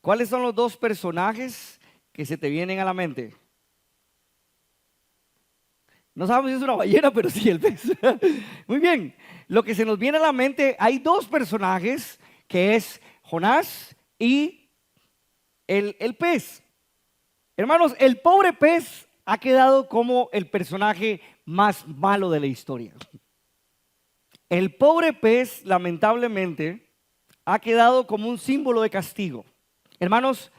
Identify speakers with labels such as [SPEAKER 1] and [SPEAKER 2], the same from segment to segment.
[SPEAKER 1] ¿Cuáles son los dos personajes que se te vienen a la mente? No sabemos si es una ballena, pero sí el pez. Muy bien. Lo que se nos viene a la mente, hay dos personajes, que es Jonás y el pez. Hermanos, el pobre pez ha quedado como el personaje más malo de la historia. El pobre pez, lamentablemente, ha quedado como un símbolo de castigo. Hermanos,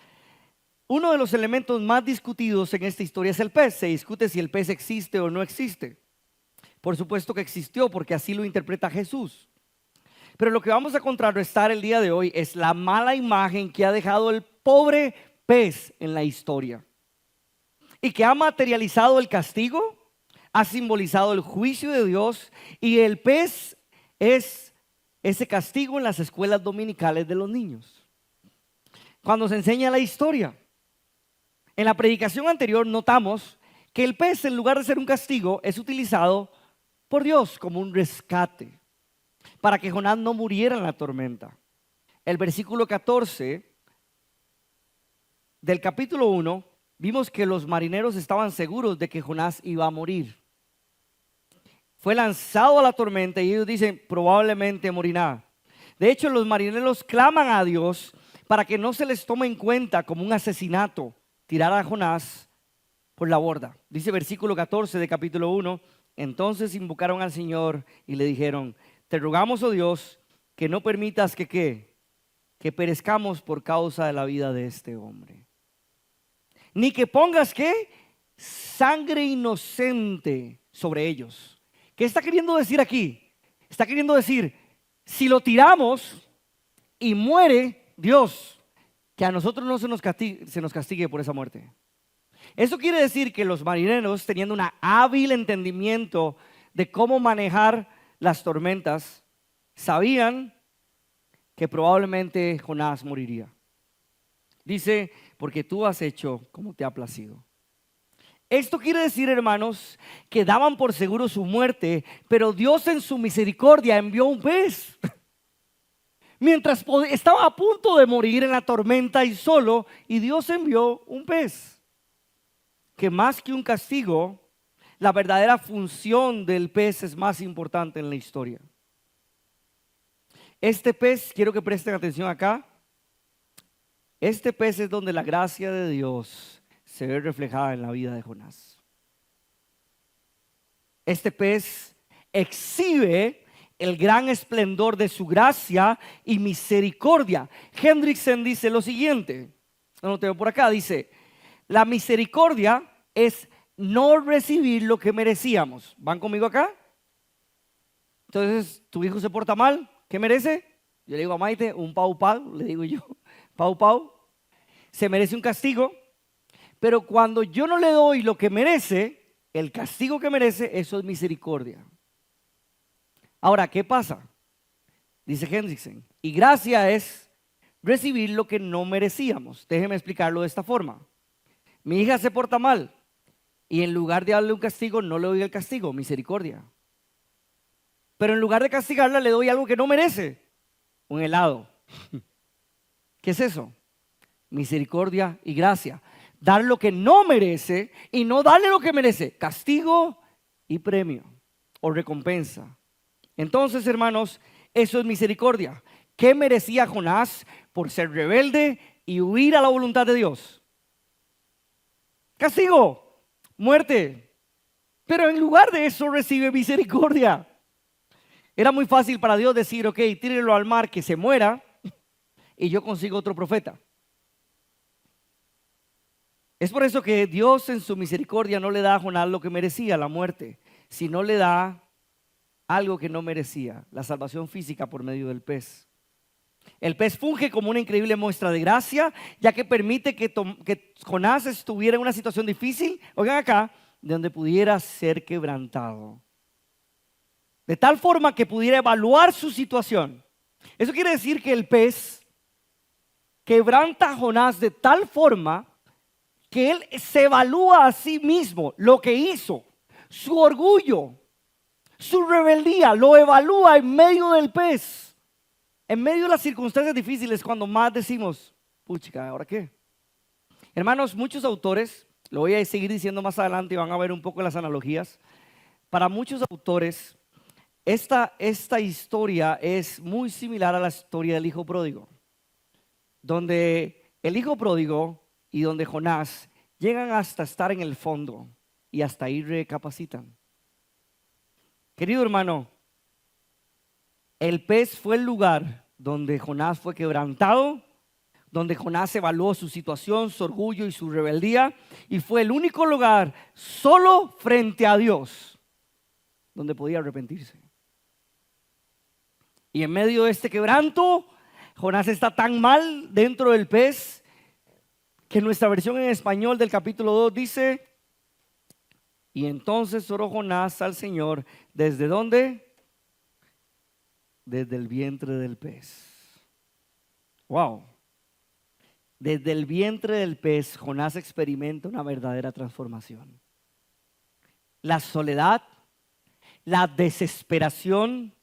[SPEAKER 1] uno de los elementos más discutidos en esta historia es el pez. Se discute si el pez existe o no existe. Por supuesto que existió, porque así lo interpreta Jesús. Pero lo que vamos a contrarrestar el día de hoy es la mala imagen que ha dejado el pobre pez en la historia. Y que ha materializado el castigo, ha simbolizado el juicio de Dios, y el pez es ese castigo en las escuelas dominicales de los niños. Cuando se enseña la historia, en la predicación anterior notamos que el pez, en lugar de ser un castigo, es utilizado por Dios como un rescate para que Jonás no muriera en la tormenta. El versículo 14 del capítulo 1, vimos que los marineros estaban seguros de que Jonás iba a morir. Fue lanzado a la tormenta y ellos dicen, probablemente morirá. De hecho, los marineros claman a Dios para que no se les tome en cuenta como un asesinato tirar a Jonás por la borda. Dice versículo 14 de capítulo 1, entonces invocaron al Señor y le dijeron, te rogamos, oh Dios, que no permitas que perezcamos por causa de la vida de este hombre. Ni que pongas sangre inocente sobre ellos. ¿Qué está queriendo decir aquí? Está queriendo decir, si lo tiramos y muere Dios, que a nosotros no se nos castigue por esa muerte. Eso quiere decir que los marineros, teniendo un hábil entendimiento de cómo manejar las tormentas, sabían que probablemente Jonás moriría. Dice, porque tú has hecho como te ha placido. Esto quiere decir, hermanos, que daban por seguro su muerte, pero Dios en su misericordia envió un pez. Mientras estaba a punto de morir en la tormenta y solo, y Dios envió un pez. Que más que un castigo, la verdadera función del pez es más importante en la historia. Este pez, quiero que presten atención acá. Este pez es donde la gracia de Dios se ve reflejada en la vida de Jonás. Este pez exhibe el gran esplendor de su gracia y misericordia. Hendrickson dice lo siguiente, no lo tengo por acá, dice, la misericordia es no recibir lo que merecíamos. ¿Van conmigo acá? Entonces, tu hijo se porta mal, ¿qué merece? Yo le digo a Maite, un pau pau, le digo yo, pau pau, se merece un castigo, pero cuando yo no le doy lo que merece, el castigo que merece, eso es misericordia. Ahora, ¿qué pasa? Dice Hendrickson, y gracia es recibir lo que no merecíamos. Déjeme explicarlo de esta forma. Mi hija se porta mal y en lugar de darle un castigo, no le doy el castigo, misericordia. Pero en lugar de castigarla, le doy algo que no merece, un helado. ¿Qué es eso? Misericordia y gracia. Dar lo que no merece y no darle lo que merece, castigo y premio o recompensa. Entonces, hermanos, eso es misericordia. ¿Qué merecía Jonás por ser rebelde y huir a la voluntad de Dios? Castigo, muerte. Pero en lugar de eso recibe misericordia. Era muy fácil para Dios decir, ok, tírelo al mar que se muera y yo consigo otro profeta. Es por eso que Dios en su misericordia no le da a Jonás lo que merecía, la muerte, sino le da algo que no merecía, la salvación física por medio del pez. El pez funge como una increíble muestra de gracia, ya que permite que Jonás estuviera en una situación difícil, oigan acá, de donde pudiera ser quebrantado. De tal forma que pudiera evaluar su situación. Eso quiere decir que el pez quebranta a Jonás de tal forma que él se evalúa a sí mismo, lo que hizo, su orgullo, su rebeldía, lo evalúa en medio del pez. En medio de las circunstancias difíciles, cuando más decimos, Puchica, ¿ahora qué? Hermanos, muchos autores, lo voy a seguir diciendo más adelante y van a ver un poco las analogías. Para muchos autores, esta historia es muy similar a la historia del hijo pródigo, donde el hijo pródigo y donde Jonás llegan hasta estar en el fondo y hasta ahí recapacitan. Querido hermano, el pez fue el lugar donde Jonás fue quebrantado, donde Jonás evaluó su situación, su orgullo y su rebeldía, y fue el único lugar solo frente a Dios donde podía arrepentirse. Y en medio de este quebranto, Jonás está tan mal dentro del pez que nuestra versión en español del capítulo 2 dice: y entonces oró Jonás al Señor. ¿Desde dónde? Desde el vientre del pez. Wow. Desde el vientre del pez, Jonás experimenta una verdadera transformación. La soledad, la desesperación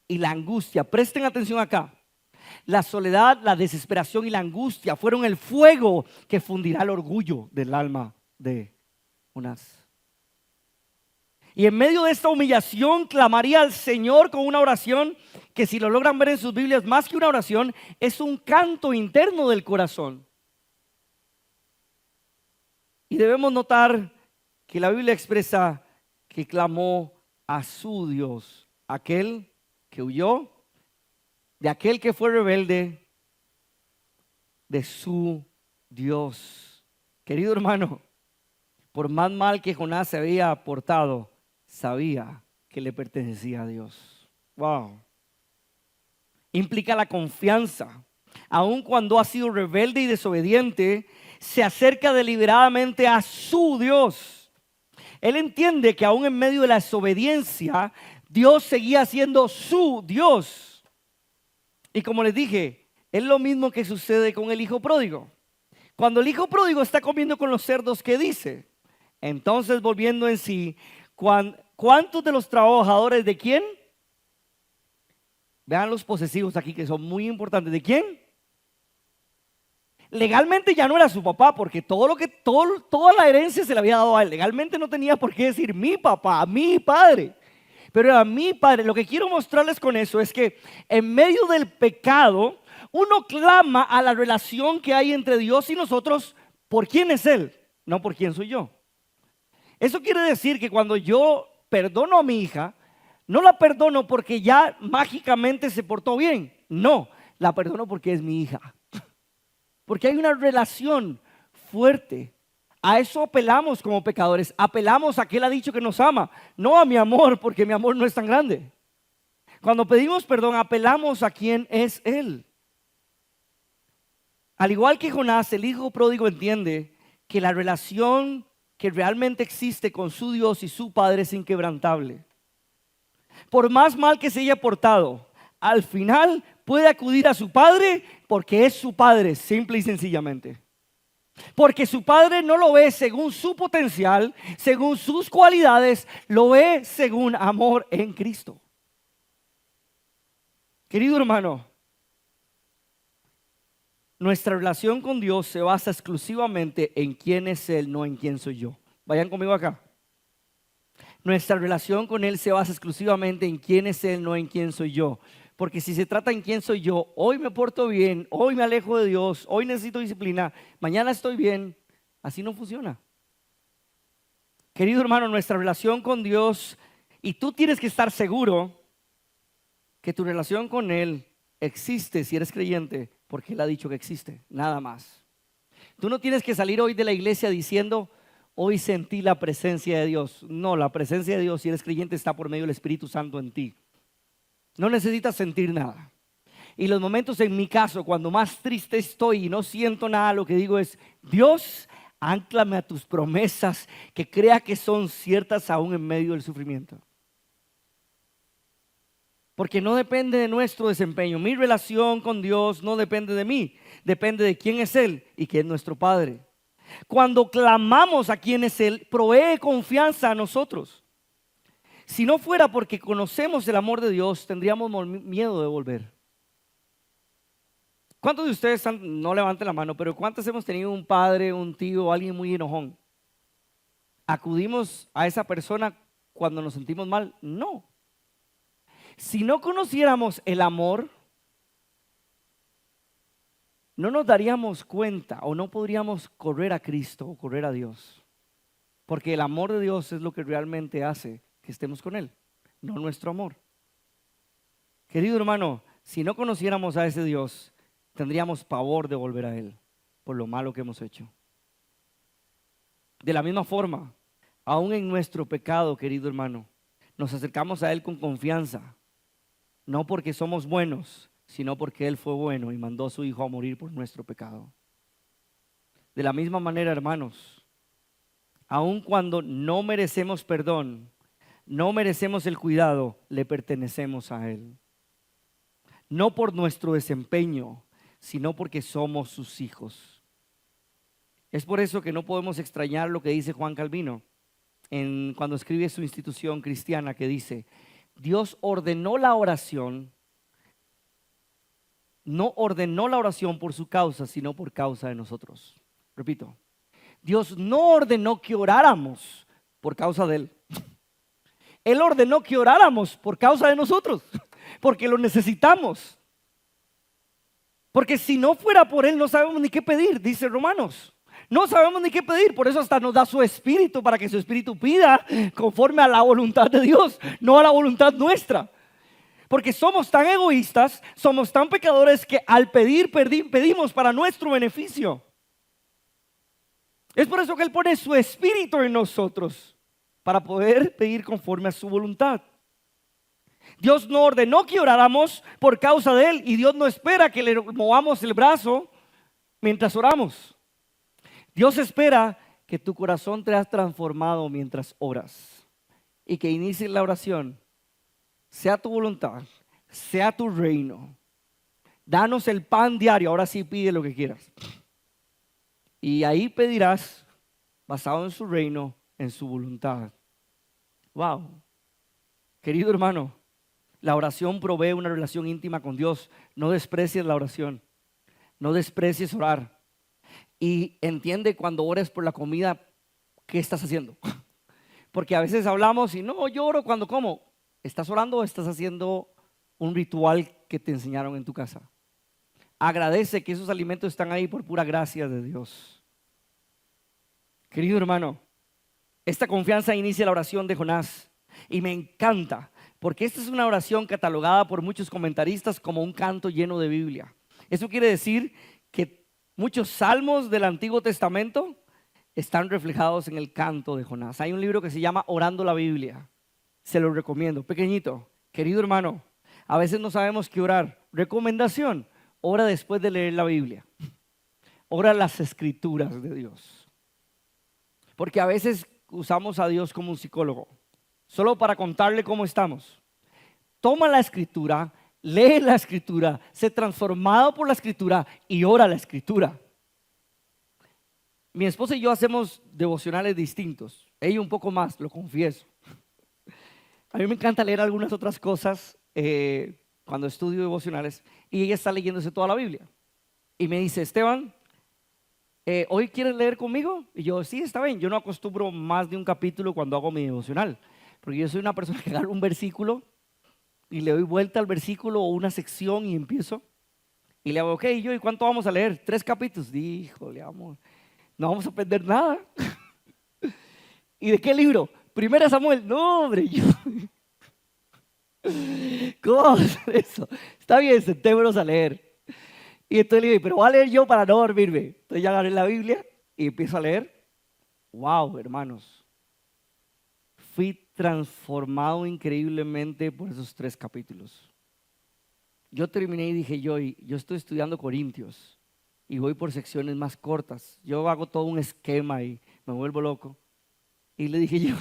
[SPEAKER 1] y la angustia. Presten atención acá. La soledad, la desesperación y la angustia fueron el fuego que fundirá el orgullo del alma de Jonás. Y en medio de esta humillación clamaría al Señor con una oración que, si lo logran ver en sus Biblias, más que una oración, es un canto interno del corazón. Y debemos notar que la Biblia expresa que clamó a su Dios, aquel que huyó, de aquel que fue rebelde, de su Dios. Querido hermano, por más mal que Jonás se había portado, sabía que le pertenecía a Dios. Wow. Implica la confianza. Aun cuando ha sido rebelde y desobediente, se acerca deliberadamente a su Dios. Él entiende que aún en medio de la desobediencia, Dios seguía siendo su Dios. Y como les dije, es lo mismo que sucede con el hijo pródigo. Cuando el hijo pródigo está comiendo con los cerdos, ¿qué dice? Entonces, volviendo en sí, ¿cuántos de los trabajadores de quién? Vean los posesivos aquí, que son muy importantes. ¿De quién? Legalmente ya no era su papá, porque toda la herencia se le había dado a él. Legalmente no tenía por qué decir mi papá, mi padre, pero era mi padre. Lo que quiero mostrarles con eso es que en medio del pecado, uno clama a la relación que hay entre Dios y nosotros por quién es Él, no por quién soy yo. Eso quiere decir que cuando yo perdono a mi hija, no la perdono porque ya mágicamente se portó bien. No, la perdono porque es mi hija. Porque hay una relación fuerte. A eso apelamos como pecadores. Apelamos a que Él ha dicho que nos ama, no a mi amor, porque mi amor no es tan grande. Cuando pedimos perdón, apelamos a quién es Él. Al igual que Jonás, el hijo pródigo entiende que la relación que realmente existe con su Dios y su Padre es inquebrantable. Por más mal que se haya portado, al final puede acudir a su Padre porque es su Padre, simple y sencillamente. Porque su Padre no lo ve según su potencial, según sus cualidades, lo ve según amor en Cristo. Querido hermano, nuestra relación con Dios se basa exclusivamente en quién es Él, no en quién soy yo. Vayan conmigo acá. Nuestra relación con Él se basa exclusivamente en quién es Él, no en quién soy yo. Porque si se trata en quién soy yo, hoy me porto bien, hoy me alejo de Dios, hoy necesito disciplina, mañana estoy bien, así no funciona. Querido hermano, nuestra relación con Dios, y tú tienes que estar seguro que tu relación con Él existe si eres creyente, porque Él ha dicho que existe, nada más. Tú no tienes que salir hoy de la iglesia diciendo: hoy sentí la presencia de Dios. No, la presencia de Dios, si eres creyente, está por medio del Espíritu Santo en ti. No necesitas sentir nada. Y los momentos, en mi caso, cuando más triste estoy y no siento nada, lo que digo es: Dios, ánclame a tus promesas, que crea que son ciertas aún en medio del sufrimiento. Porque no depende de nuestro desempeño. Mi relación con Dios no depende de mí, depende de quién es Él y quién es nuestro Padre. Cuando clamamos a quién es Él, provee confianza a nosotros. Si no fuera porque conocemos el amor de Dios, tendríamos miedo de volver. ¿Cuántos de ustedes no levanten la mano, pero cuántos hemos tenido un padre, un tío, alguien muy enojón? ¿Acudimos a esa persona cuando nos sentimos mal? No. Si no conociéramos el amor, no nos daríamos cuenta o no podríamos correr a Cristo o correr a Dios. Porque el amor de Dios es lo que realmente hace que estemos con Él, no nuestro amor. Querido hermano, si no conociéramos a ese Dios, tendríamos pavor de volver a Él por lo malo que hemos hecho. De la misma forma, aún en nuestro pecado, querido hermano, nos acercamos a Él con confianza, no porque somos buenos, sino porque Él fue bueno y mandó a su Hijo a morir por nuestro pecado. De la misma manera, hermanos, aun cuando no merecemos perdón, no merecemos el cuidado, le pertenecemos a Él. No por nuestro desempeño, sino porque somos sus hijos. Es por eso que no podemos extrañar lo que dice Juan Calvino cuando escribe su institución cristiana, que dice: Dios ordenó la oración, no ordenó la oración por su causa, sino por causa de nosotros. Repito, Dios no ordenó que oráramos por causa de Él. Él ordenó que oráramos por causa de nosotros, porque lo necesitamos. Porque si no fuera por Él, no sabemos ni qué pedir, dice Romanos. No sabemos ni qué pedir, por eso hasta nos da su espíritu, para que su espíritu pida conforme a la voluntad de Dios, no a la voluntad nuestra. Porque somos tan egoístas, somos tan pecadores, que al pedir, pedimos para nuestro beneficio. Es por eso que Él pone su espíritu en nosotros, para poder pedir conforme a su voluntad. Dios no ordenó que oráramos por causa de Él, y Dios no espera que le movamos el brazo mientras oramos. Dios espera que tu corazón te has transformado mientras oras y que inicies la oración. Sea tu voluntad, sea tu reino. Danos el pan diario. Ahora sí, pide lo que quieras. Y ahí pedirás basado en su reino, en su voluntad. Wow. Querido hermano, la oración provee una relación íntima con Dios. No desprecies la oración. No desprecies orar. Y entiende cuando ores por la comida, ¿qué estás haciendo? Porque a veces hablamos y no, yo oro cuando como. ¿Estás orando o estás haciendo un ritual que te enseñaron en tu casa? Agradece que esos alimentos están ahí por pura gracia de Dios. Querido hermano, esta confianza inicia la oración de Jonás. Y me encanta, porque esta es una oración catalogada por muchos comentaristas como un canto lleno de Biblia. Eso quiere decir que muchos salmos del Antiguo Testamento están reflejados en el canto de Jonás. Hay un libro que se llama Orando la Biblia. Se lo recomiendo, pequeñito. Querido hermano, a veces no sabemos qué orar. Recomendación: ora después de leer la Biblia. Ora las escrituras de Dios. Porque a veces usamos a Dios como un psicólogo, solo para contarle cómo estamos. Toma la escritura, lee la escritura, sé transformado por la escritura y ora la escritura. Mi esposa y yo hacemos devocionales distintos. Ella un poco más, lo confieso. A mí me encanta leer algunas otras cosas cuando estudio devocionales, y ella está leyéndose toda la Biblia. Y me dice: Esteban, ¿hoy quieres leer conmigo? Y yo: sí, está bien. Yo no acostumbro más de un capítulo cuando hago mi devocional, porque yo soy una persona que agarra un versículo y le doy vuelta al versículo o una sección y empiezo. Y le hago: ok, ¿y cuánto vamos a leer? 3 capítulos. Híjole, amor, no vamos a aprender nada. ¿Y de qué libro? Primera Samuel. No, hombre, ¿cómo vamos a hacer eso? Está bien, sentémonos a leer. Y entonces le digo: pero voy a leer yo para no dormirme. Entonces ya agarré la Biblia y empiezo a leer. Wow, hermanos, fui transformado increíblemente por esos 3 capítulos. Yo terminé y dije: yo estoy estudiando Corintios y voy por secciones más cortas. Yo hago todo un esquema y me vuelvo loco. Y le dije yo,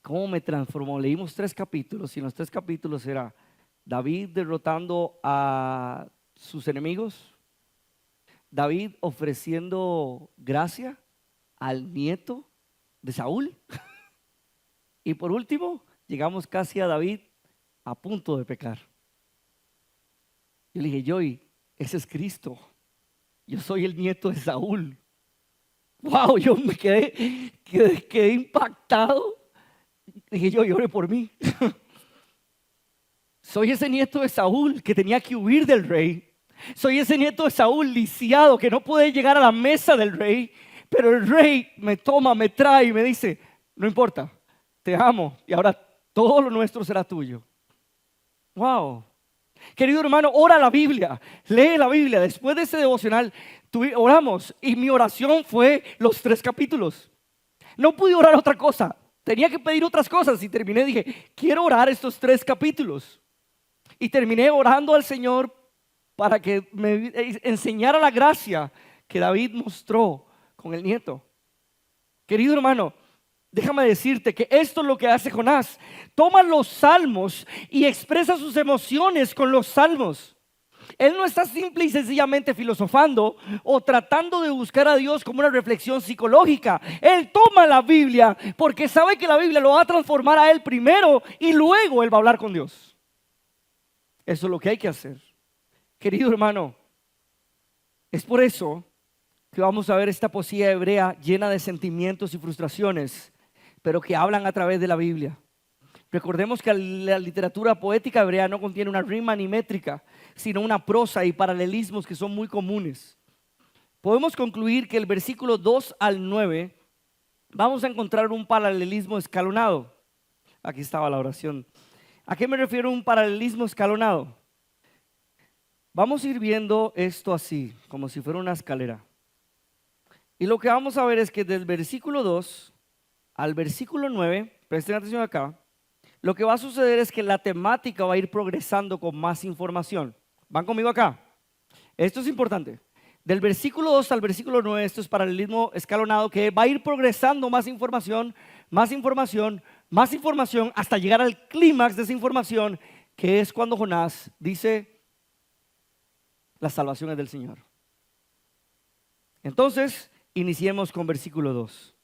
[SPEAKER 1] ¿cómo me transformó? Leímos 3 capítulos, y en los 3 capítulos era David derrotando a sus enemigos, David ofreciendo gracia al nieto de Saúl, y por último llegamos casi a David a punto de pecar. Yo le dije: ese es Cristo. Yo soy el nieto de Saúl. Wow, yo me quedé impactado. Dije, yo lloré por mí. Soy ese nieto de Saúl que tenía que huir del rey. Soy ese nieto de Saúl lisiado que no puede llegar a la mesa del rey. Pero el rey me toma, me trae y me dice, no importa, te amo y ahora todo lo nuestro será tuyo. Wow. Querido hermano, ora la Biblia, lee la Biblia. Después de ese devocional, oramos y mi oración fue los 3 capítulos. No pude orar otra cosa, tenía que pedir otras cosas y terminé, dije, quiero orar estos 3 capítulos. Y terminé orando al Señor para que me enseñara la gracia que David mostró con el nieto. Querido hermano, déjame decirte que esto es lo que hace Jonás. Toma los salmos y expresa sus emociones con los salmos. Él no está simple y sencillamente filosofando o tratando de buscar a Dios como una reflexión psicológica. Él toma la Biblia porque sabe que la Biblia lo va a transformar a él primero y luego él va a hablar con Dios. Eso es lo que hay que hacer. Querido hermano, es por eso que vamos a ver esta poesía hebrea llena de sentimientos y frustraciones, pero que hablan a través de la Biblia. Recordemos que la literatura poética hebrea no contiene una rima ni métrica, sino una prosa y paralelismos que son muy comunes. Podemos concluir que el versículo 2 al 9 vamos a encontrar un paralelismo escalonado. Aquí estaba la oración. ¿A qué me refiero un paralelismo escalonado? Vamos a ir viendo esto así, como si fuera una escalera. Y lo que vamos a ver es que del versículo 2 al versículo 9, presten atención acá, lo que va a suceder es que la temática va a ir progresando con más información. ¿Van conmigo acá? Esto es importante. Del versículo 2 al versículo 9, esto es paralelismo escalonado, que va a ir progresando más información, más información, más información, hasta llegar al clímax de esa información, que es cuando Jonás dice, la salvación es del Señor. Entonces, iniciemos con versículo 2.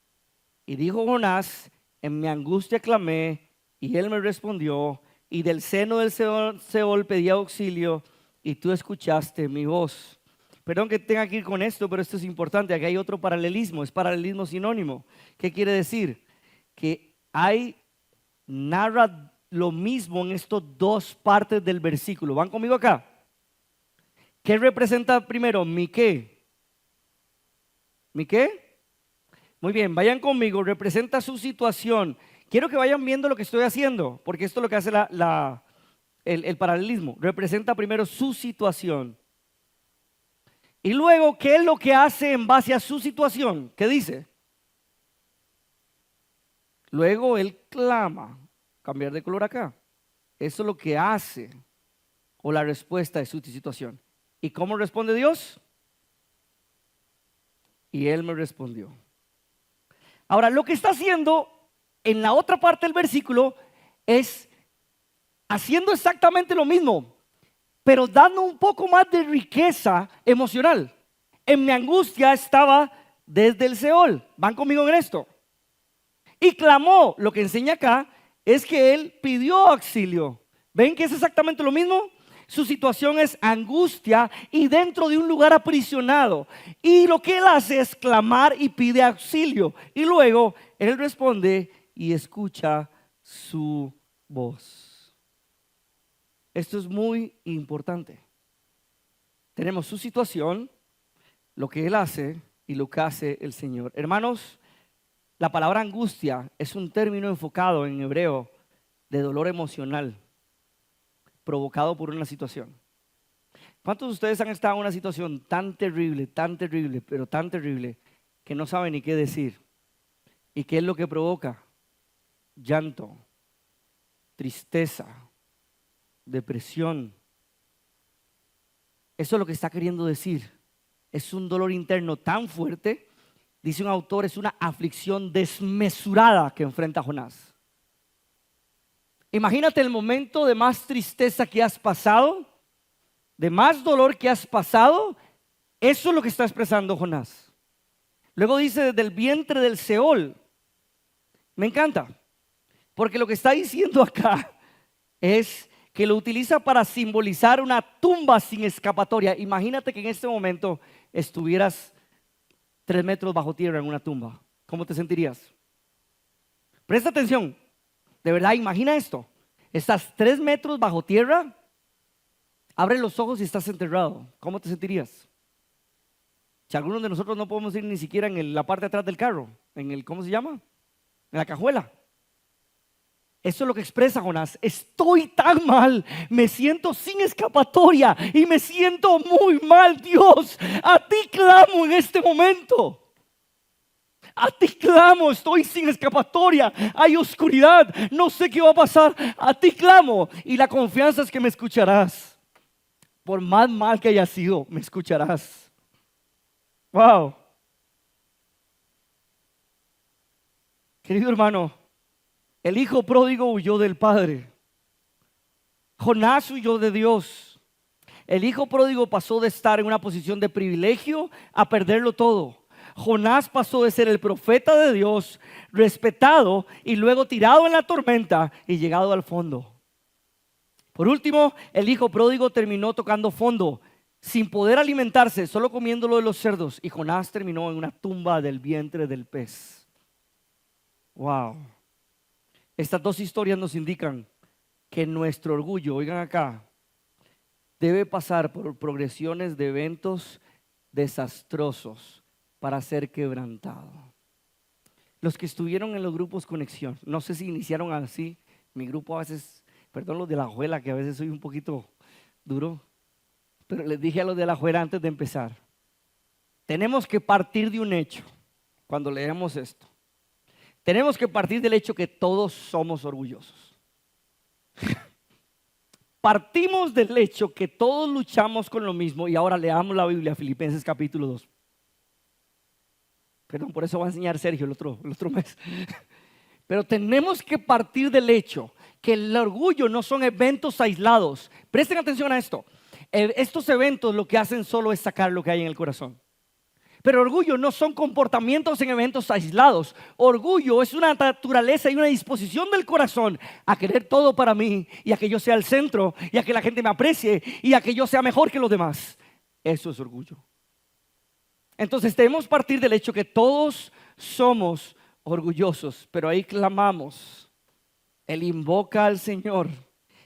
[SPEAKER 1] Y dijo Jonás, en mi angustia clamé, y él me respondió, y del seno del Seol pedí auxilio, y tú escuchaste mi voz. Perdón que tenga que ir con esto, pero esto es importante. Aquí hay otro paralelismo, es paralelismo sinónimo. ¿Qué quiere decir? Que narra lo mismo en estas 2 partes del versículo. ¿Van conmigo acá? ¿Qué representa primero? ¿Mi qué? ¿Mi qué? Muy bien, vayan conmigo, representa su situación. Quiero que vayan viendo lo que estoy haciendo, porque esto es lo que hace el paralelismo. Representa primero su situación. Y luego, ¿qué es lo que hace en base a su situación? ¿Qué dice? Luego él clama. Cambiar de color acá. Eso es lo que hace o la respuesta de su situación. ¿Y cómo responde Dios? Y él me respondió. Ahora, lo que está haciendo en la otra parte del versículo es haciendo exactamente lo mismo, pero dando un poco más de riqueza emocional. En mi angustia estaba desde el Seol. ¿Van conmigo en esto? Y clamó. Lo que enseña acá es que él pidió auxilio. ¿Ven que es exactamente lo mismo? Su situación es angustia y dentro de un lugar aprisionado. Y lo que él hace es clamar y pide auxilio. Y luego él responde y escucha su voz. Esto es muy importante. Tenemos su situación, lo que él hace y lo que hace el Señor. Hermanos, la palabra angustia es un término enfocado en hebreo de dolor emocional provocado por una situación. ¿Cuántos de ustedes han estado en una situación tan terrible, pero tan terrible, que no saben ni qué decir? ¿Y qué es lo que provoca? Llanto, tristeza, depresión. Eso es lo que está queriendo decir. Es un dolor interno tan fuerte, dice un autor, es una aflicción desmesurada que enfrenta Jonás. Imagínate el momento de más tristeza que has pasado, de más dolor que has pasado. Eso es lo que está expresando Jonás. Luego dice desde el vientre del Seol. Me encanta, porque lo que está diciendo acá es que lo utiliza para simbolizar una tumba sin escapatoria. Imagínate que en este momento estuvieras 3 metros bajo tierra en una tumba. ¿Cómo te sentirías? Presta atención. De verdad, imagina esto. Estás 3 metros bajo tierra. Abre los ojos y estás enterrado. ¿Cómo te sentirías? Si algunos de nosotros no podemos ir ni siquiera en la parte de atrás del carro, ¿cómo se llama? En la cajuela. Eso es lo que expresa Jonás. Estoy tan mal, me siento sin escapatoria y me siento muy mal, Dios. A ti clamo en este momento. A ti clamo, estoy sin escapatoria, hay oscuridad, no sé qué va a pasar. A ti clamo y la confianza es que me escucharás. Por más mal que haya sido, me escucharás. Wow. Querido hermano, el hijo pródigo huyó del padre. Jonás huyó de Dios. El hijo pródigo pasó de estar en una posición de privilegio a perderlo todo. Jonás pasó de ser el profeta de Dios, respetado y luego tirado en la tormenta y llegado al fondo. Por último, el hijo pródigo terminó tocando fondo, sin poder alimentarse, solo comiéndolo de los cerdos. Y Jonás terminó en una tumba del vientre del pez. Wow. Estas dos historias nos indican que nuestro orgullo, oigan acá, debe pasar por progresiones de eventos desastrosos para ser quebrantado. Los que estuvieron en los grupos Conexión, no sé si iniciaron así. Mi grupo a veces, perdón los de la Juela, que a veces soy un poquito duro, pero les dije a los de la Juela antes de empezar, tenemos que partir de un hecho. Cuando leemos esto, tenemos que partir del hecho que todos somos orgullosos. Partimos del hecho que todos luchamos con lo mismo. Y ahora leamos la Biblia, Filipenses capítulo 2. Perdón, por eso va a enseñar Sergio el otro mes. Pero tenemos que partir del hecho que el orgullo no son eventos aislados. Presten atención a esto. Estos eventos lo que hacen solo es sacar lo que hay en el corazón. Pero orgullo no son comportamientos en eventos aislados. Orgullo es una naturaleza y una disposición del corazón a querer todo para mí y a que yo sea el centro y a que la gente me aprecie y a que yo sea mejor que los demás. Eso es orgullo. Entonces debemos partir del hecho que todos somos orgullosos, pero ahí clamamos. Él invoca al Señor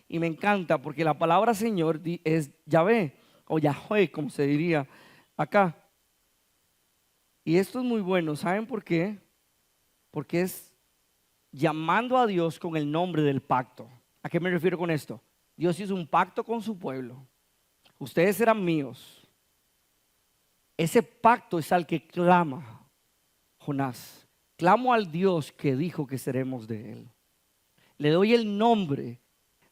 [SPEAKER 1] y me encanta porque la palabra Señor es Yahvé o Yahweh, como se diría acá. Y esto es muy bueno, ¿saben por qué? Porque es llamando a Dios con el nombre del pacto. ¿A qué me refiero con esto? Dios hizo un pacto con su pueblo. Ustedes eran míos. Ese pacto es al que clama Jonás. Clamo al Dios que dijo que seremos de él. Le doy el nombre,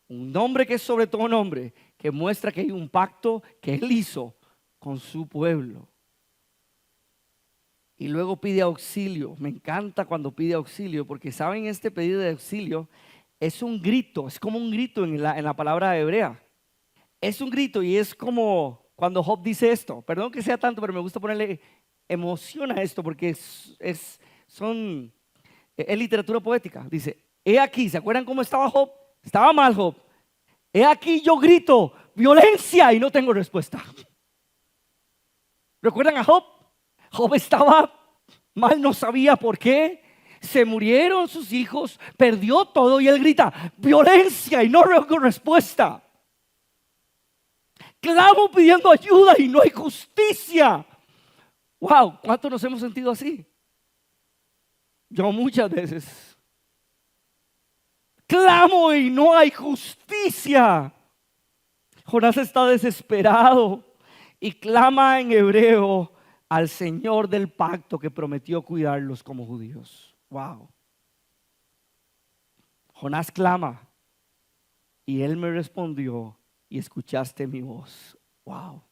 [SPEAKER 1] un nombre que es sobre todo nombre, que muestra que hay un pacto que él hizo con su pueblo. Y luego pide auxilio. Me encanta cuando pide auxilio, porque saben, este pedido de auxilio es un grito, es como un grito en la palabra hebrea. Es un grito y es como cuando Job dice esto. Perdón que sea tanto, pero me gusta ponerle emoción a esto porque es literatura poética. Dice, he aquí, ¿se acuerdan cómo estaba Job? Estaba mal Job. He aquí yo grito, violencia, y no tengo respuesta. ¿Recuerdan a Job? Job estaba mal, no sabía por qué. Se murieron sus hijos, perdió todo y él grita, violencia, y no tengo respuesta. Clamo pidiendo ayuda y no hay justicia. Wow, ¿cuánto nos hemos sentido así? Yo muchas veces. Clamo y no hay justicia. Jonás está desesperado y clama en hebreo al Señor del pacto que prometió cuidarlos como judíos. Wow. Jonás clama y él me respondió y escuchaste mi voz. Wow.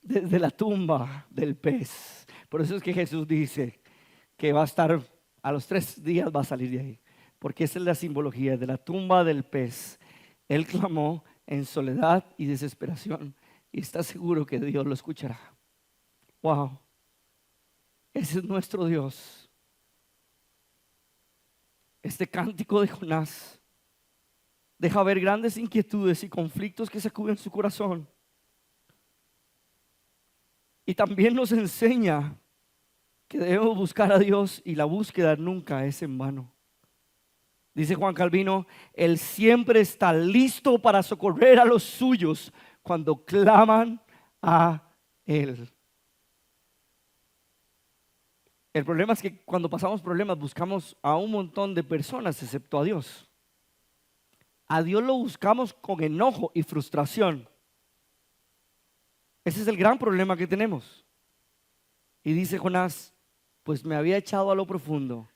[SPEAKER 1] Desde la tumba del pez. Por eso es que Jesús dice que va a estar a los 3 días, va a salir de ahí. Porque esa es la simbología de la tumba del pez. Él clamó en soledad y desesperación y está seguro que Dios lo escuchará. Wow. Ese es nuestro Dios. Este cántico de Jonás deja ver grandes inquietudes y conflictos que sacuden su corazón. Y también nos enseña que debemos buscar a Dios y la búsqueda nunca es en vano. Dice Juan Calvino, Él siempre está listo para socorrer a los suyos cuando claman a Él. El problema es que cuando pasamos problemas buscamos a un montón de personas excepto a Dios. A Dios lo buscamos con enojo y frustración. Ese es el gran problema que tenemos. Y dice Jonás, pues me había echado a lo profundo,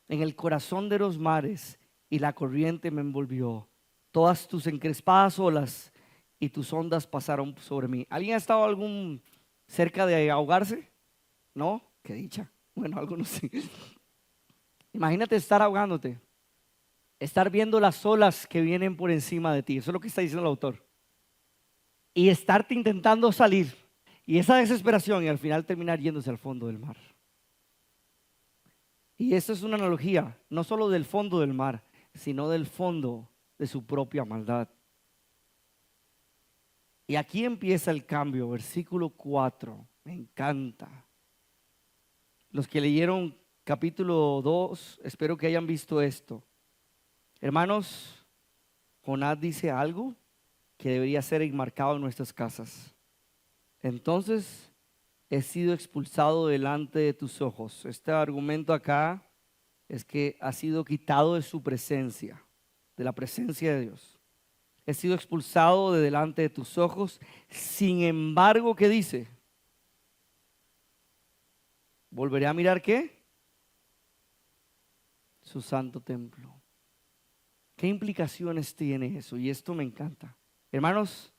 [SPEAKER 1] en el corazón de los mares, y la corriente me envolvió. Todas tus encrespadas olas y tus ondas pasaron sobre mí. ¿Alguien ha estado cerca de ahogarse? ¿No? Qué dicha. Bueno, algunos sí. Imagínate estar ahogándote, estar viendo las olas que vienen por encima de ti. Eso es lo que está diciendo el autor. Y estarte intentando salir. Y esa desesperación y al final terminar yéndose al fondo del mar. Y esta es una analogía, no solo del fondo del mar, sino del fondo de su propia maldad. Y aquí empieza el cambio, versículo 4, me encanta. Los que leyeron capítulo 2, espero que hayan visto esto. Hermanos, Jonás dice algo que debería ser enmarcado en nuestras casas. Entonces, he sido expulsado delante de tus ojos. Este argumento acá es que ha sido quitado de su presencia, de la presencia de Dios. He sido expulsado de delante de tus ojos. Sin embargo, ¿qué dice? ¿Volveré a mirar qué? Su santo templo. ¿Qué implicaciones tiene eso? Y esto me encanta. Hermanos,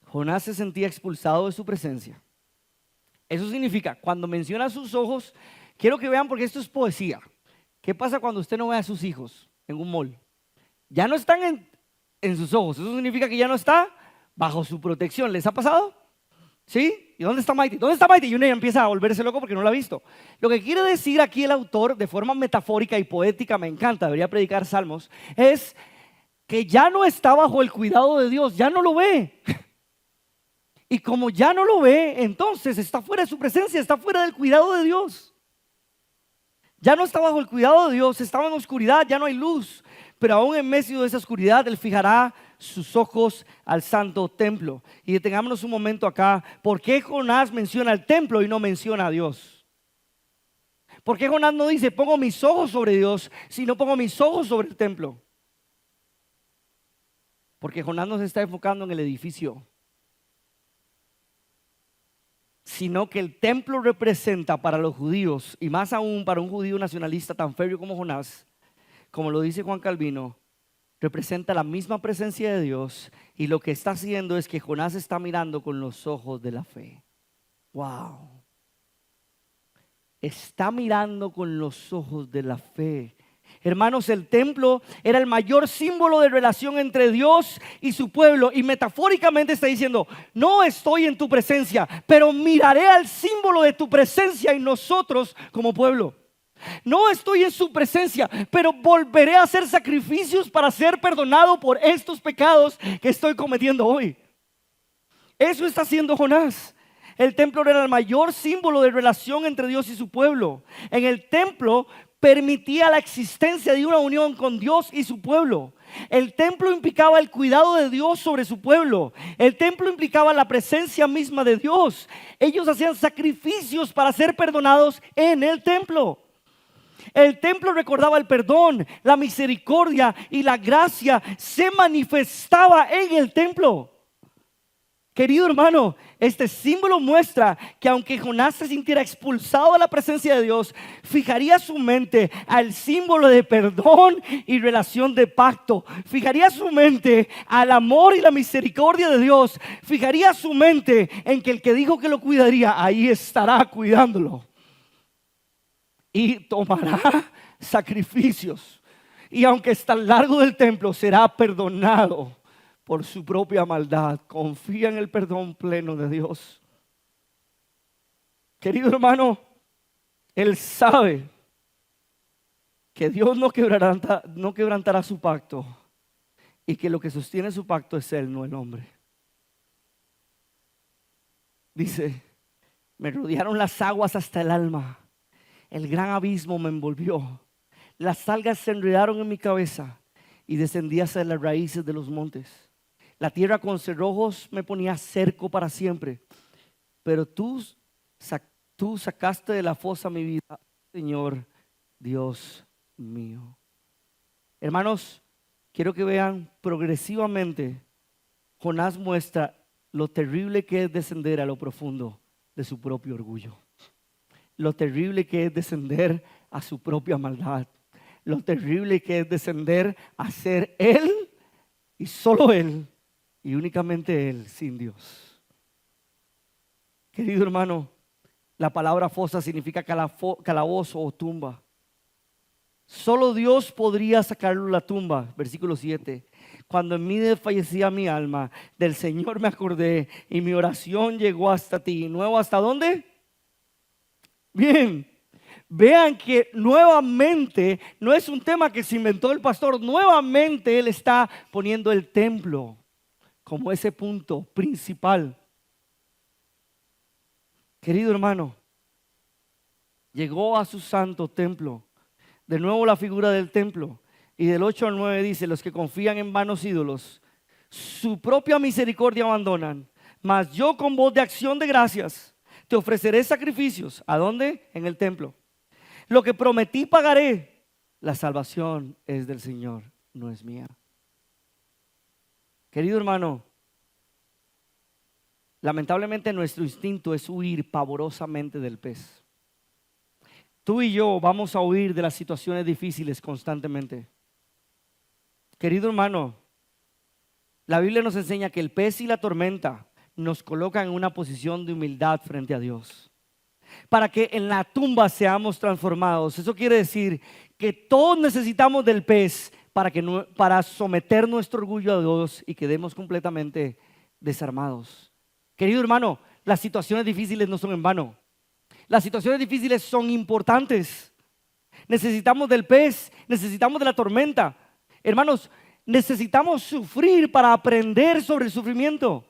[SPEAKER 1] Jonás se sentía expulsado de su presencia. Eso significa, cuando menciona sus ojos, quiero que vean porque esto es poesía. ¿Qué pasa cuando usted no ve a sus hijos en un mall? Ya no están en sus ojos. Eso significa que ya no está bajo su protección. ¿Les ha pasado? ¿Sí? ¿Y dónde está Mighty? ¿Dónde está Mighty? Y uno ya empieza a volverse loco porque no lo ha visto. Lo que quiere decir aquí el autor, de forma metafórica y poética, me encanta, debería predicar salmos, es que ya no está bajo el cuidado de Dios, ya no lo ve. Y como ya no lo ve, entonces está fuera de su presencia, está fuera del cuidado de Dios. Ya no está bajo el cuidado de Dios, estaba en oscuridad, ya no hay luz. Pero aún en medio de esa oscuridad, Él fijará sus ojos al santo templo. Y detengámonos un momento acá. ¿Por qué Jonás menciona el templo y no menciona a Dios? ¿Por qué Jonás no dice, pongo mis ojos sobre Dios, sino pongo mis ojos sobre el templo? Porque Jonás no se está enfocando en el edificio, sino que el templo representa para los judíos, y más aún para un judío nacionalista tan férreo como Jonás, como lo dice Juan Calvino, representa la misma presencia de Dios. Y lo que está haciendo es que Jonás está mirando con los ojos de la fe. Wow. Está mirando con los ojos de la fe. Hermanos, el templo era el mayor símbolo de relación entre Dios y su pueblo. Y metafóricamente está diciendo, no estoy en tu presencia, pero miraré al símbolo de tu presencia en nosotros como pueblo. No estoy en su presencia, pero volveré a hacer sacrificios para ser perdonado por estos pecados que estoy cometiendo hoy. Eso está haciendo Jonás. El templo era el mayor símbolo de relación entre Dios y su pueblo. En el templo permitía la existencia de una unión con Dios y su pueblo. El templo implicaba el cuidado de Dios sobre su pueblo. El templo implicaba la presencia misma de Dios. Ellos hacían sacrificios para ser perdonados en el templo. El templo recordaba el perdón, la misericordia y la gracia se manifestaba en el templo. Querido hermano, este símbolo muestra que aunque Jonás se sintiera expulsado de la presencia de Dios, fijaría su mente al símbolo de perdón y relación de pacto. Fijaría su mente al amor y la misericordia de Dios. Fijaría su mente en que el que dijo que lo cuidaría, ahí estará cuidándolo. Y tomará sacrificios. Y aunque está al largo del templo, será perdonado por su propia maldad. Confía en el perdón pleno de Dios. Querido hermano, Él sabe que Dios no quebrantará su pacto y que lo que sostiene su pacto es Él, no el hombre. Dice, me rodearon las aguas hasta el alma, el gran abismo me envolvió, las algas se enredaron en mi cabeza y descendí hacia las raíces de los montes. La tierra con cerrojos me ponía cerco para siempre, pero tú sacaste de la fosa mi vida, Señor Dios mío. Hermanos, quiero que vean progresivamente, Jonás muestra lo terrible que es descender a lo profundo de su propio orgullo. Lo terrible que es descender a su propia maldad. Lo terrible que es descender a ser Él y solo Él y únicamente Él sin Dios. Querido hermano, la palabra fosa significa calabozo o tumba. Solo Dios podría sacarlo de la tumba. Versículo 7. Cuando en mí desfallecía mi alma, del Señor me acordé y mi oración llegó hasta ti. ¿Nuevo hasta dónde? Bien, vean que nuevamente no es un tema que se inventó el pastor. Nuevamente él está poniendo el templo como ese punto principal. Querido hermano, llegó a su santo templo. De nuevo la figura del templo. Y del 8 al 9 dice, los que confían en vanos ídolos, su propia misericordia abandonan. Mas yo con voz de acción de gracias te ofreceré sacrificios. ¿A dónde? En el templo. Lo que prometí pagaré. La salvación es del Señor, no es mía. Querido hermano, lamentablemente nuestro instinto es huir pavorosamente del pez. Tú y yo vamos a huir de las situaciones difíciles constantemente. Querido hermano, la Biblia nos enseña que el pez y la tormenta nos colocan en una posición de humildad frente a Dios, para que en la tumba seamos transformados. Eso quiere decir que todos necesitamos del pez para someter nuestro orgullo a Dios y quedemos completamente desarmados. Querido hermano, las situaciones difíciles no son en vano. Las situaciones difíciles son importantes. Necesitamos del pez, necesitamos de la tormenta. Hermanos, necesitamos sufrir para aprender sobre el sufrimiento.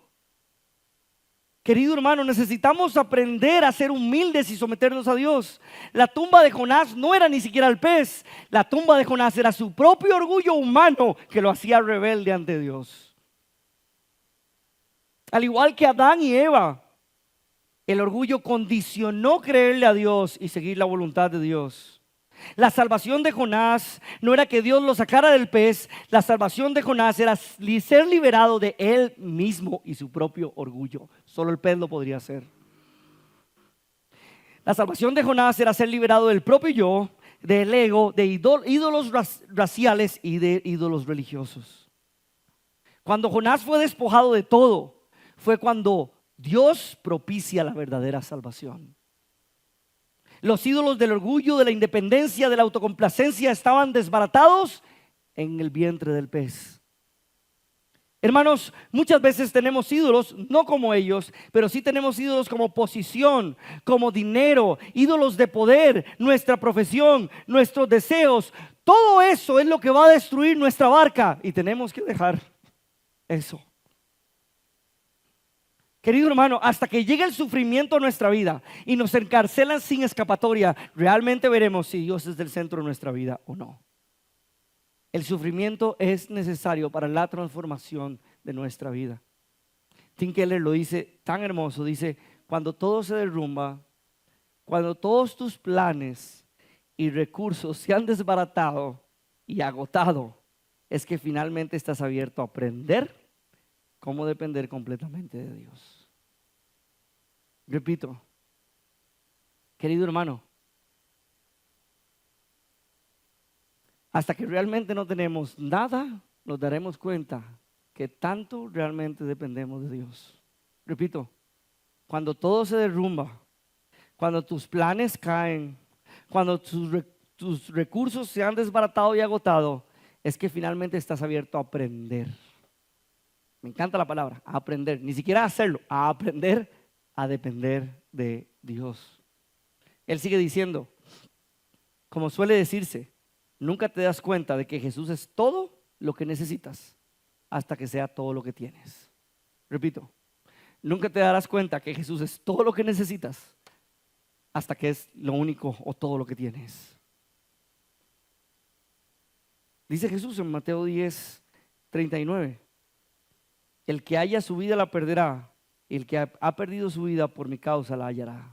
[SPEAKER 1] Querido hermano, necesitamos aprender a ser humildes y someternos a Dios. La tumba de Jonás no era ni siquiera el pez. La tumba de Jonás era su propio orgullo humano que lo hacía rebelde ante Dios. Al igual que Adán y Eva, el orgullo condicionó creerle a Dios y seguir la voluntad de Dios. La salvación de Jonás no era que Dios lo sacara del pez. La salvación de Jonás era ser liberado de él mismo y su propio orgullo. Solo el pez lo podría hacer. La salvación de Jonás era ser liberado del propio yo, del ego, de ídolos raciales y de ídolos religiosos. Cuando Jonás fue despojado de todo, fue cuando Dios propicia la verdadera salvación. Los ídolos del orgullo, de la independencia, de la autocomplacencia estaban desbaratados en el vientre del pez. Hermanos, muchas veces tenemos ídolos, no como ellos, pero sí tenemos ídolos como posición, como dinero, ídolos de poder, nuestra profesión, nuestros deseos. Todo eso es lo que va a destruir nuestra barca y tenemos que dejar eso. Querido hermano, hasta que llegue el sufrimiento a nuestra vida y nos encarcelan sin escapatoria, realmente veremos si Dios es el centro de nuestra vida o no. El sufrimiento es necesario para la transformación de nuestra vida. Tim Keller lo dice tan hermoso, dice, cuando todo se derrumba, cuando todos tus planes y recursos se han desbaratado y agotado, es que finalmente estás abierto a aprender cómo depender completamente de Dios. Repito, querido hermano, hasta que realmente no tenemos nada, nos daremos cuenta que tanto realmente dependemos de Dios. Repito, cuando todo se derrumba, cuando tus planes caen, cuando tus recursos se han desbaratado y agotado, es que finalmente estás abierto a aprender. Me encanta la palabra, a aprender, ni siquiera a hacerlo, a aprender a depender de Dios. Él sigue diciendo, como suele decirse, Nunca te das cuenta de que Jesús es todo lo que necesitas hasta que sea todo lo que tienes. Repito, nunca te darás cuenta que Jesús es todo lo que necesitas hasta que es lo único o todo lo que tienes. Dice Jesús en Mateo 10:39, el que haya su vida la perderá, y el que ha perdido su vida por mi causa la hallará.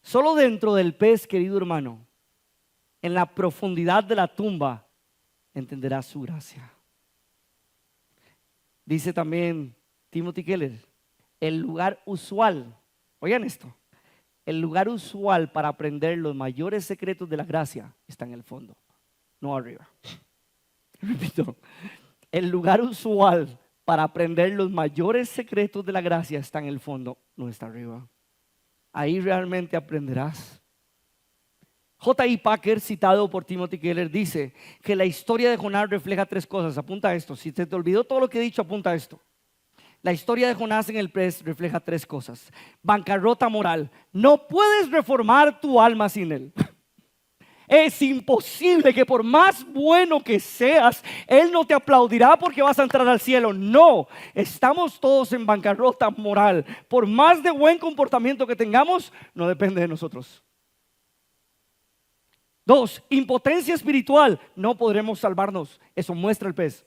[SPEAKER 1] Solo dentro del pez, querido hermano, en la profundidad de la tumba, entenderás su gracia. Dice también Timothy Keller, el lugar usual, oigan esto, el lugar usual para aprender los mayores secretos de la gracia está en el fondo, no arriba. Repito, el lugar usual para aprender los mayores secretos de la gracia está en el fondo, no está arriba. Ahí realmente aprenderás. J.I. Packer, citado por Timothy Keller, dice que la historia de Jonás refleja tres cosas. Apunta esto. Si te olvidó todo lo que he dicho, apunta esto. La historia de Jonás en el pez refleja tres cosas. Bancarrota moral. No puedes reformar tu alma sin él. Es imposible que por más bueno que seas, Él no te aplaudirá porque vas a entrar al cielo. No, estamos todos en bancarrota moral. Por más de buen comportamiento que tengamos, no depende de nosotros. 2, impotencia espiritual. No podremos salvarnos. Eso muestra el pez.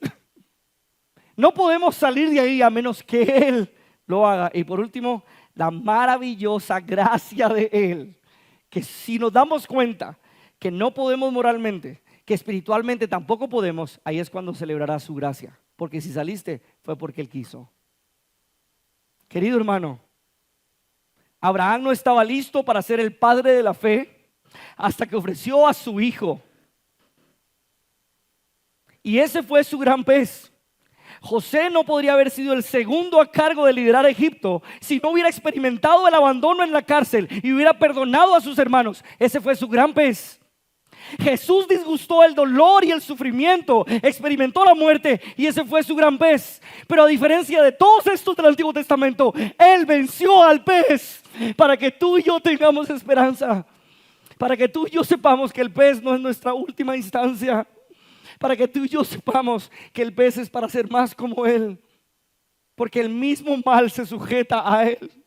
[SPEAKER 1] No podemos salir de ahí a menos que Él lo haga. Y por último, la maravillosa gracia de Él. Que si nos damos cuenta que no podemos moralmente, que espiritualmente tampoco podemos, ahí es cuando celebrará su gracia. Porque si saliste fue porque Él quiso. Querido hermano, Abraham no estaba listo para ser el padre de la fe hasta que ofreció a su hijo. Y ese fue su gran pez. José no podría haber sido el segundo a cargo de liderar a Egipto si no hubiera experimentado el abandono en la cárcel y hubiera perdonado a sus hermanos. Ese fue su gran pez. Jesús disgustó el dolor y el sufrimiento, experimentó la muerte y ese fue su gran pez. Pero a diferencia de todos estos del Antiguo Testamento, Él venció al pez para que tú y yo tengamos esperanza, para que tú y yo sepamos que el pez no es nuestra última instancia, para que tú y yo sepamos que el pez es para ser más como Él, porque el mismo mal se sujeta a Él.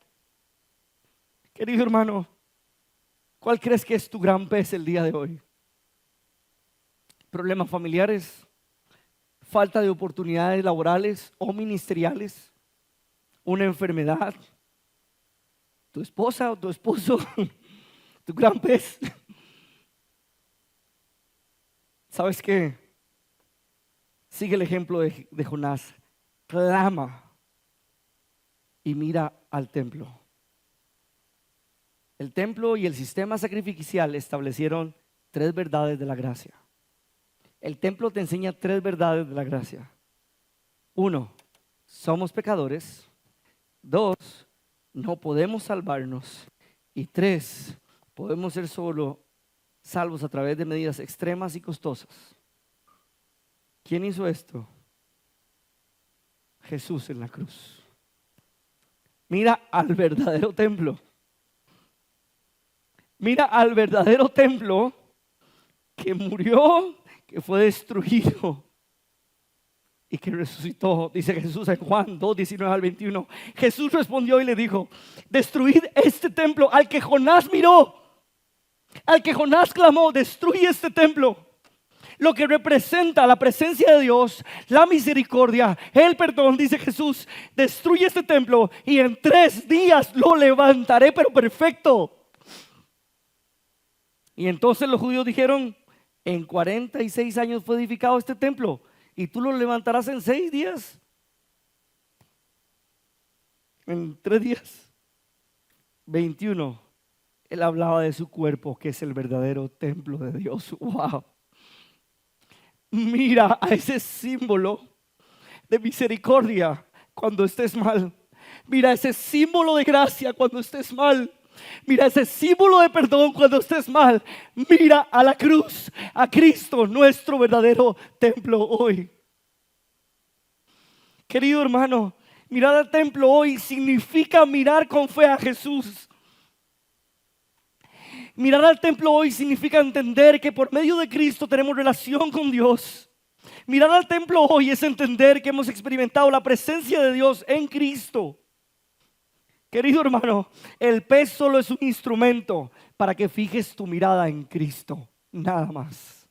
[SPEAKER 1] Querido hermano, ¿cuál crees que es tu gran pez el día de hoy? Problemas familiares, falta de oportunidades laborales o ministeriales, una enfermedad, tu esposa o tu esposo, tu gran pez. ¿Sabes qué? Sigue el ejemplo de Jonás. Clama y mira al templo. El templo y el sistema sacrificial establecieron 3 verdades de la gracia. El templo te enseña 3 verdades de la gracia. 1, somos pecadores. 2, no podemos salvarnos. Y 3, podemos ser solo salvos a través de medidas extremas y costosas. ¿Quién hizo esto? Jesús en la cruz. Mira al verdadero templo. Mira al verdadero templo que murió, que fue destruido y que resucitó. Dice Jesús en Juan 2:19-21. Jesús respondió y le dijo: destruid este templo. Al que Jonás miró, al que Jonás clamó, destruye este templo. Lo que representa la presencia de Dios, la misericordia, el perdón. Dice Jesús: destruye este templo y en 3 días lo levantaré, pero perfecto. Y entonces los judíos dijeron: en 46 años fue edificado este templo y tú lo levantarás en 6 días. En 3 días. 21. Él hablaba de su cuerpo, que es el verdadero templo de Dios. Wow. Mira a ese símbolo de misericordia cuando estés mal. Mira ese símbolo de gracia cuando estés mal. Mira ese símbolo de perdón cuando estés mal. Mira a la cruz, a Cristo, nuestro verdadero templo hoy. Querido hermano, mirar al templo hoy significa mirar con fe a Jesús. Mirar al templo hoy significa entender que por medio de Cristo tenemos relación con Dios. Mirar al templo hoy es entender que hemos experimentado la presencia de Dios en Cristo. Querido hermano, el pez solo es un instrumento para que fijes tu mirada en Cristo, nada más.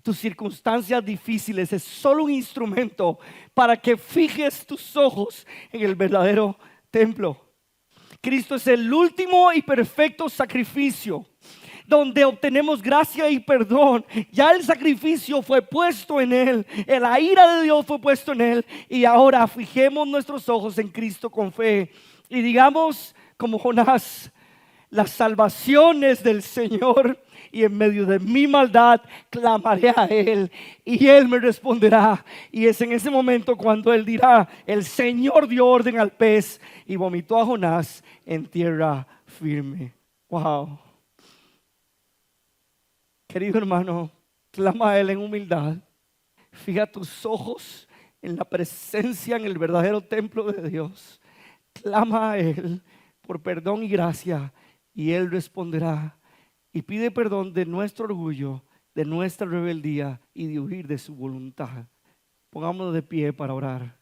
[SPEAKER 1] Tus circunstancias difíciles es solo un instrumento para que fijes tus ojos en el verdadero templo. Cristo es el último y perfecto sacrificio donde obtenemos gracia y perdón. Ya el sacrificio fue puesto en Él, la ira de Dios fue puesto en Él, y ahora fijemos nuestros ojos en Cristo con fe y digamos como Jonás: la salvación es del Señor, y en medio de mi maldad clamaré a Él y Él me responderá. Y es en ese momento cuando Él dirá: el Señor dio orden al pez y vomitó a Jonás en tierra firme. Wow. Querido hermano, clama a Él en humildad. Fija tus ojos en la presencia, en el verdadero templo de Dios. Clama a Él por perdón y gracia y Él responderá. Y pide perdón de nuestro orgullo, de nuestra rebeldía y de huir de su voluntad. Pongámonos de pie para orar.